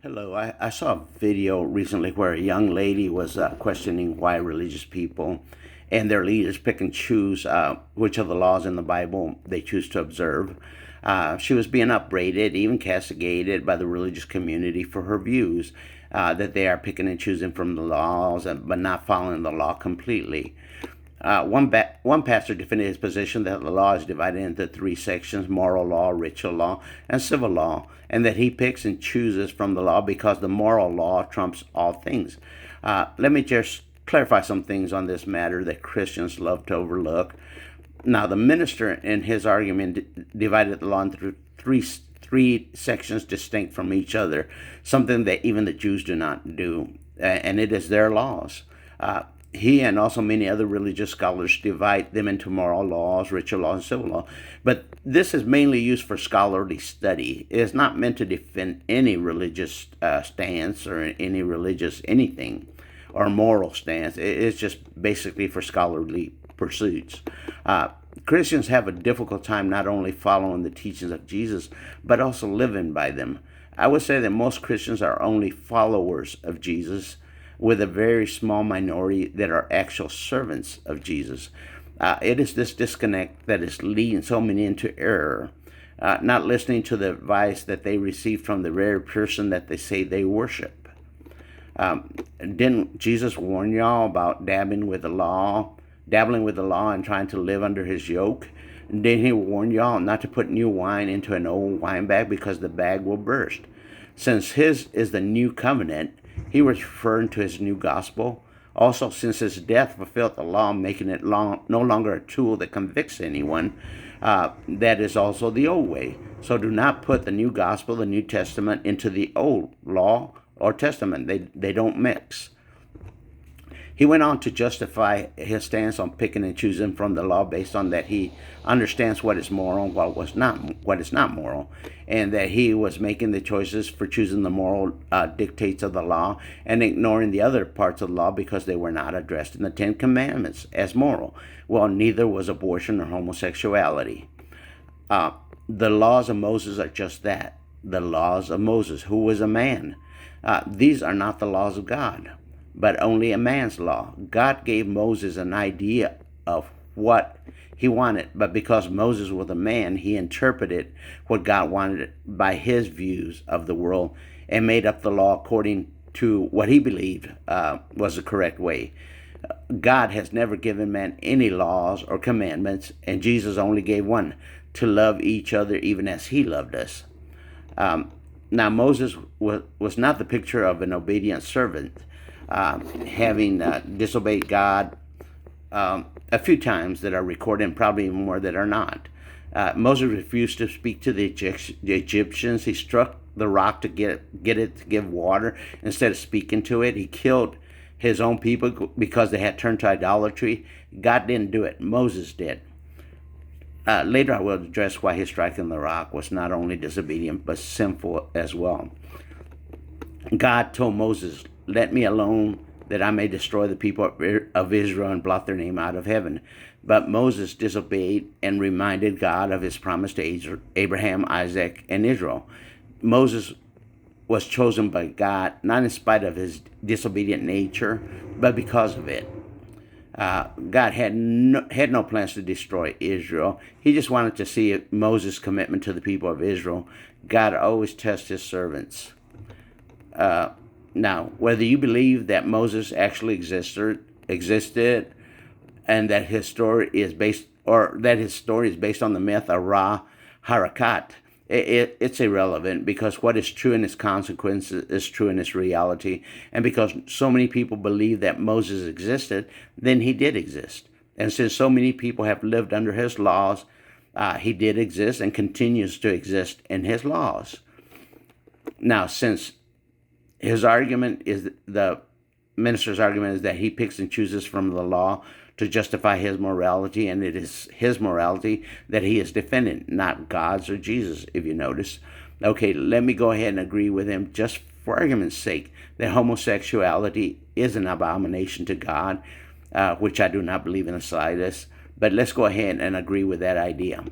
Hello, I saw a video recently where a young lady was questioning why religious people and their leaders pick and choose which of the laws in the Bible they choose to observe. She was being upbraided, even castigated by the religious community for her views that they are picking and choosing from the laws but not following the law completely. One pastor defended his position that the law is divided into three sections: moral law, ritual law, and civil law, and that he picks and chooses from the law because the moral law trumps all things. Let me just clarify some things on this matter that Christians love to overlook. Now, the minister in his argument divided the law into three sections distinct from each other, something that even the Jews do not do, and it is their laws. He and also many other religious scholars divide them into moral laws, ritual law, and civil law. But this is mainly used for scholarly study. It is not meant to defend any religious stance or any religious anything or moral stance. It's just basically for scholarly pursuits. Christians have a difficult time not only following the teachings of Jesus, but also living by them. I would say that most Christians are only followers of Jesus, with a very small minority that are actual servants of Jesus. It is this disconnect that is leading so many into error, not listening to the advice that they receive from the very person that they say they worship. Didn't Jesus warn y'all about dabbling with the law and trying to live under his yoke? Didn't he warn y'all not to put new wine into an old wine bag because the bag will burst? Since his is the new covenant, he was referring to his new gospel. Also, since his death fulfilled the law, making it no longer a tool that convicts anyone, that is also the old way. So do not put the new gospel, the New Testament, into the old law or testament. They don't mix. He went on to justify his stance on picking and choosing from the law based on that he understands what is moral and what is not moral, and that he was making the choices for choosing the moral dictates of the law and ignoring the other parts of the law because they were not addressed in the Ten Commandments as moral. Well, neither was abortion or homosexuality. The laws of Moses are just that, the laws of Moses, who was a man. These are not the laws of God, but only a man's law. God gave Moses an idea of what he wanted, but because Moses was a man, he interpreted what God wanted by his views of the world and made up the law according to what he believed was the correct way. God has never given man any laws or commandments, and Jesus only gave one: to love each other even as he loved us. Now, Moses was not the picture of an obedient servant, having disobeyed God a few times that are recorded, and probably even more that are not. Moses refused to speak to the Egyptians. He struck the rock to get it to give water instead of speaking to it. He killed his own people because they had turned to idolatry. God didn't do it. Moses did. Later, I will address why his striking the rock was not only disobedient but sinful as well. God told Moses, "Let me alone that I may destroy the people of Israel and blot their name out of heaven." But Moses disobeyed and reminded God of his promise to Abraham, Isaac, and Israel. Moses was chosen by God not in spite of his disobedient nature, but because of it. God had no plans to destroy Israel. He just wanted to see Moses' commitment to the people of Israel. God always tests his servants. Now, whether you believe that Moses actually existed, and that his story is based on the myth of Ra Harakat, it's irrelevant, because what is true in its consequences is true in its reality. And because so many people believe that Moses existed, then he did exist. And since so many people have lived under his laws, he did exist and continues to exist in his laws. Now, since the minister's argument is that he picks and chooses from the law to justify his morality, and it is his morality that he is defending, not God's or Jesus, if you notice. Okay, let me go ahead and agree with him, just for argument's sake, that homosexuality is an abomination to God, which I do not believe in the slightest. But let's go ahead and agree with that idea.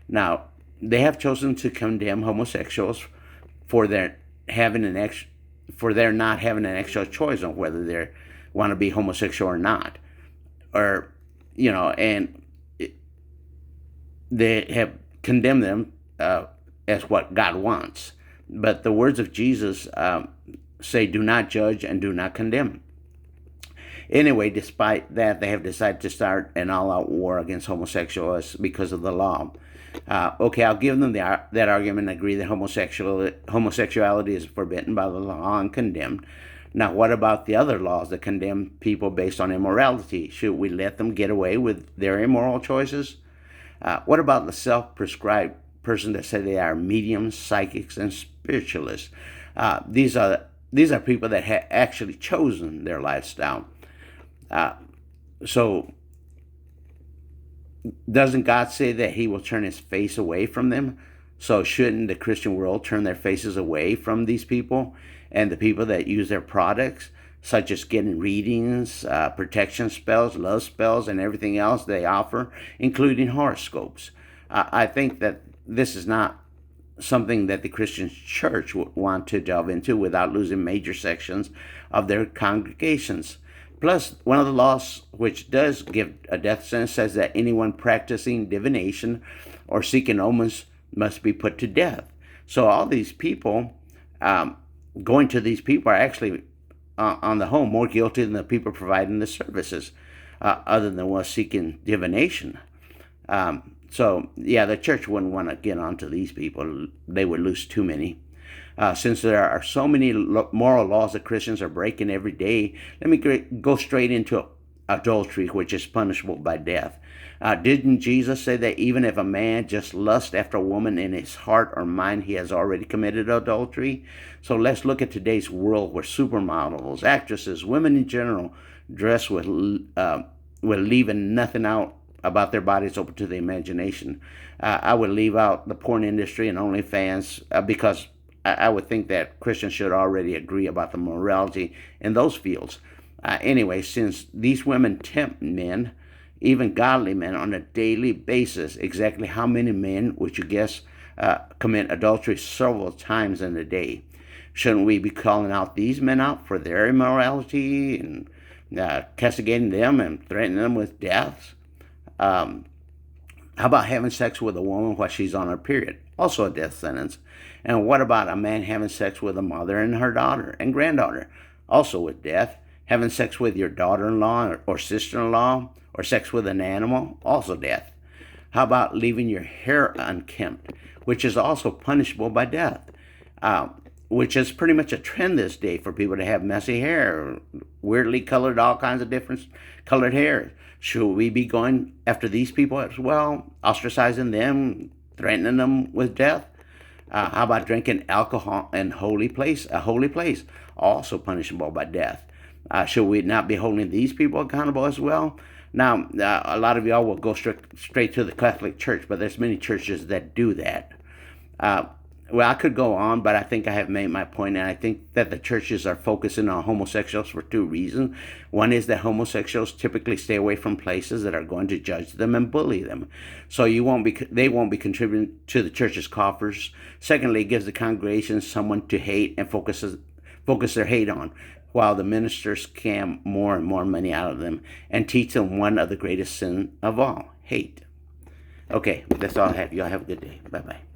Now, they have chosen to condemn homosexuals for their having an ex for their not having an extra choice on whether they want to be homosexual or not, or and they have condemned them as what God wants. But the words of Jesus say, "Do not judge and do not condemn." Anyway, despite that, they have decided to start an all-out war against homosexuals because of the law. Okay, I'll give them that argument and agree that homosexuality is forbidden by the law and condemned. Now, what about the other laws that condemn people based on immorality? Should we let them get away with their immoral choices? What about the self-prescribed person that say they are mediums, psychics, and spiritualists? These are people that have actually chosen their lifestyle. So doesn't God say that he will turn his face away from them? So shouldn't the Christian world turn their faces away from these people and the people that use their products, such as getting readings, protection spells, love spells, and everything else they offer, including horoscopes? I think that this is not something that the Christian church would want to delve into without losing major sections of their congregations. Plus, one of the laws which does give a death sentence says that anyone practicing divination or seeking omens must be put to death. So all these people, going to these people, are actually, on the whole, more guilty than the people providing the services, other than ones seeking divination. So, yeah, the church wouldn't want to get onto these people. They would lose too many. Since there are so many moral laws that Christians are breaking every day, let me go straight into adultery, which is punishable by death. Didn't Jesus say that even if a man just lusts after a woman in his heart or mind, he has already committed adultery? So let's look at today's world where supermodels, actresses, women in general, dress with leaving nothing out about their bodies open to the imagination. I would leave out the porn industry and OnlyFans because I would think that Christians should already agree about the morality in those fields. Anyway, since these women tempt men, even godly men, on a daily basis, exactly how many men would you guess commit adultery several times in a day? Shouldn't we be calling out these men out for their immorality and castigating them and threatening them with death? How about having sex with a woman while she's on her period? Also a death sentence. And what about a man having sex with a mother and her daughter and granddaughter? Also with death. Having sex with your daughter-in-law or sister-in-law, or sex with an animal? Also death. How about leaving your hair unkempt, which is also punishable by death? Which is pretty much a trend this day for people to have messy hair, weirdly colored, all kinds of different colored hair. Should we be going after these people as well, ostracizing them, threatening them with death? How about drinking alcohol in a holy place, also punishable by death? Should we not be holding these people accountable as well? Now, a lot of y'all will go straight to the Catholic Church, but there's many churches that do that. Well, I could go on, but I think I have made my point, and I think that the churches are focusing on homosexuals for two reasons. One is that homosexuals typically stay away from places that are going to judge them and bully them, so they won't be contributing to the church's coffers. Secondly, it gives the congregation someone to hate and focus their hate on, while the ministers scam more and more money out of them and teach them one of the greatest sins of all, hate. Okay, that's all I have. Y'all have a good day. Bye-bye.